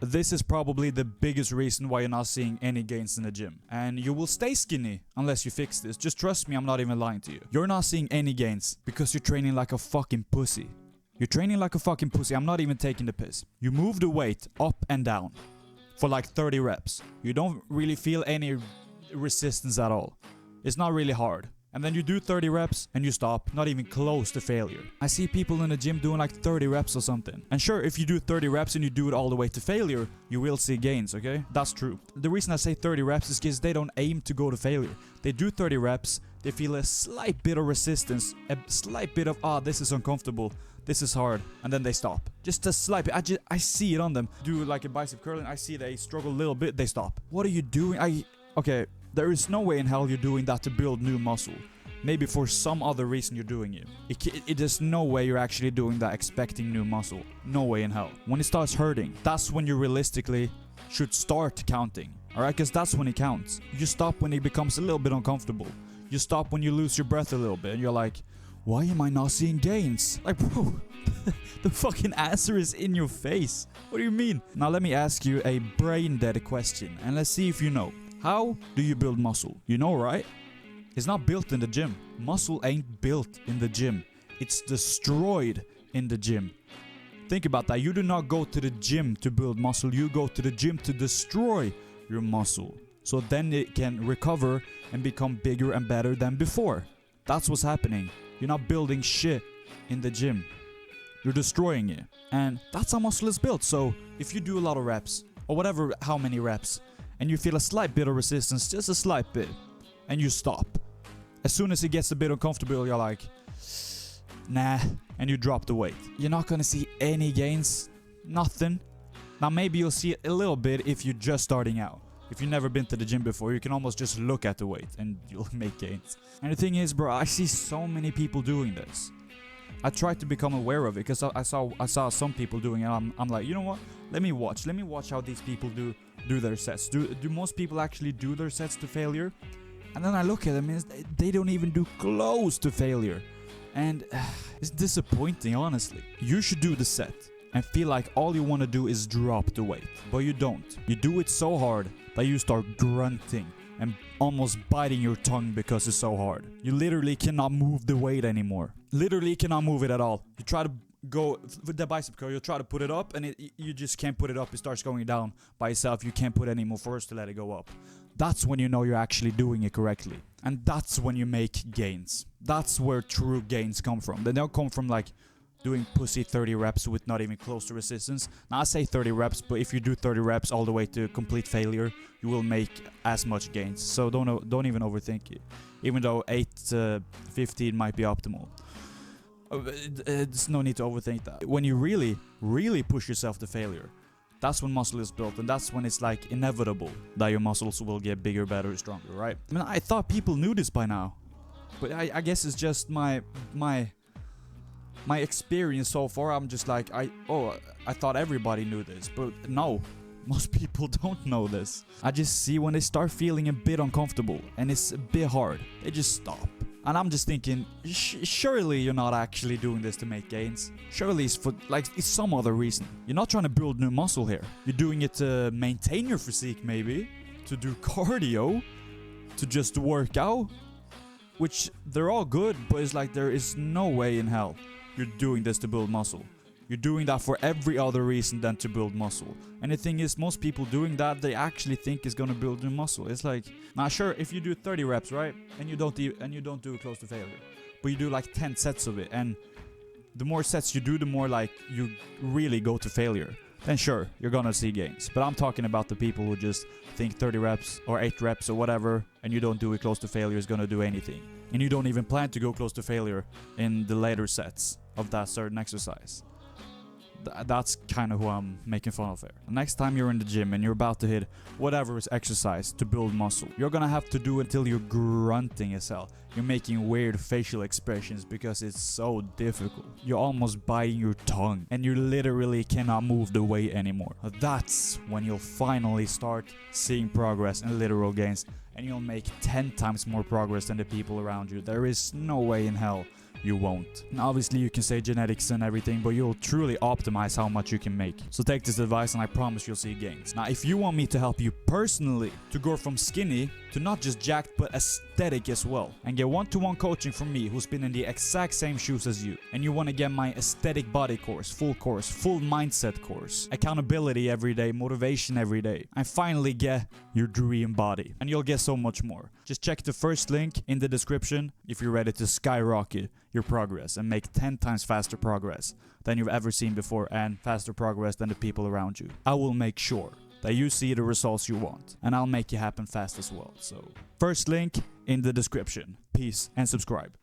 This is probably the biggest reason why you're not seeing any gains in the gym. And you will stay skinny unless you fix this. Just trust me, I'm not even lying to you. You're not seeing any gains because you're training like a fucking pussy. You're training like a fucking pussy. I'm not even taking the piss. You move the weight up and down for like 30 reps. You don't really feel any resistance at all. It's not really hard. And then you do 30 reps and you stop, not even close to failure. I see people in the gym doing like 30 reps or something. And sure, if you do 30 reps and you do it all the way to failure, you will see gains, okay? That's true. The reason I say 30 reps is because they don't aim to go to failure. They do 30 reps, they feel a slight bit of resistance, a slight bit of, this is uncomfortable, this is hard, and then they stop. Just a slight bit. I see it on them. Do like a bicep curl and I see they struggle a little bit, they stop. What are you doing? Okay. There is no way in hell you're doing that to build new muscle. Maybe for some other reason you're doing it. It is no way you're actually doing that expecting new muscle. No way in hell. When it starts hurting, that's when you realistically should start counting. Alright, because that's when it counts. You stop when it becomes a little bit uncomfortable. You stop when you lose your breath a little bit and you're like, why am I not seeing gains? Like, bro, the fucking answer is in your face. What do you mean? Now let me ask you a brain dead question and let's see if you know. How do you build muscle? You know, right? It's not built in the gym. Muscle ain't built in the gym. It's destroyed in the gym. Think about that. You do not go to the gym to build muscle. You go to the gym to destroy your muscle. So then it can recover and become bigger and better than before. That's what's happening. You're not building shit in the gym. You're destroying it. And that's how muscle is built. So if you do a lot of reps, or whatever, how many reps, and you feel a slight bit of resistance, just a slight bit, and you stop. As soon as it gets a bit uncomfortable, you're like, nah, and you drop the weight. You're not gonna see any gains, nothing. Now maybe you'll see a little bit if you're just starting out. If you've never been to the gym before, you can almost just look at the weight and you'll make gains. And the thing is, bro, I see so many people doing this. I tried to become aware of it because I saw some people doing it. I'm like, you know what? Let me watch how these people do their sets. Do most people actually do their sets to failure? And then I look at them and they don't even do close to failure. And it's disappointing, honestly. You should do the set and feel like all you want to do is drop the weight. But you don't. You do it so hard that you start grunting and almost biting your tongue because it's so hard. You literally cannot move the weight anymore. Literally cannot move it at all. You try to go with the bicep curl, you try to put it up and you just can't put it up. It starts going down by itself. You can't put any more force to let it go up. That's when you know you're actually doing it correctly. And that's when you make gains. That's where true gains come from. They don't come from like doing pussy 30 reps with not even close to resistance. Now I say 30 reps, but if you do 30 reps all the way to complete failure, you will make as much gains. So don't even overthink it. Even though 8 to 15 might be optimal. There's no need to overthink that. When you really push yourself to failure, that's when muscle is built, and that's when it's like inevitable that your muscles will get bigger, better, stronger, right? I mean, I thought people knew this by now, but I guess it's just my experience so far. I'm just like, I thought everybody knew this, but no, most people don't know this. I just see when they start feeling a bit uncomfortable and it's a bit hard, they just stop. And I'm just thinking, surely you're not actually doing this to make gains. Surely it's for it's some other reason. You're not trying to build new muscle here. You're doing it to maintain your physique, maybe, to do cardio, to just work out, which they're all good, but it's like there is no way in hell you're doing this to build muscle. You're doing that for every other reason than to build muscle. And the thing is, most people doing that, they actually think is gonna build new muscle. It's like, now sure, if you do 30 reps, right, and you don't do it close to failure, but you do like 10 sets of it, and the more sets you do, the more like you really go to failure, then sure, you're gonna see gains. But I'm talking about the people who just think 30 reps or 8 reps or whatever, and you don't do it close to failure is gonna do anything. And you don't even plan to go close to failure in the later sets of that certain exercise. That's kind of who I'm making fun of here. Next time you're in the gym and you're about to hit whatever is exercise to build muscle, you're gonna have to do it until you're grunting as hell. You're making weird facial expressions because it's so difficult. You're almost biting your tongue and you literally cannot move the weight anymore. That's when you'll finally start seeing progress and literal gains, and you'll make 10 times more progress than the people around you. There is no way in hell you won't. And obviously you can say genetics and everything, but you'll truly optimize how much you can make. So take this advice and I promise you'll see gains. Now if you want me to help you personally to go from skinny to not just jacked but aesthetic as well, and get one-to-one coaching from me who's been in the exact same shoes as you, and you want to get my aesthetic body course, full mindset course, accountability every day, motivation every day, and finally get your dream body, and you'll get so much more. Just check the first link in the description if you're ready to skyrocket your progress and make 10 times faster progress than you've ever seen before, and faster progress than the people around you. I will make sure that you see the results you want, and I'll make it happen fast as well. So first link in the description. Peace and subscribe.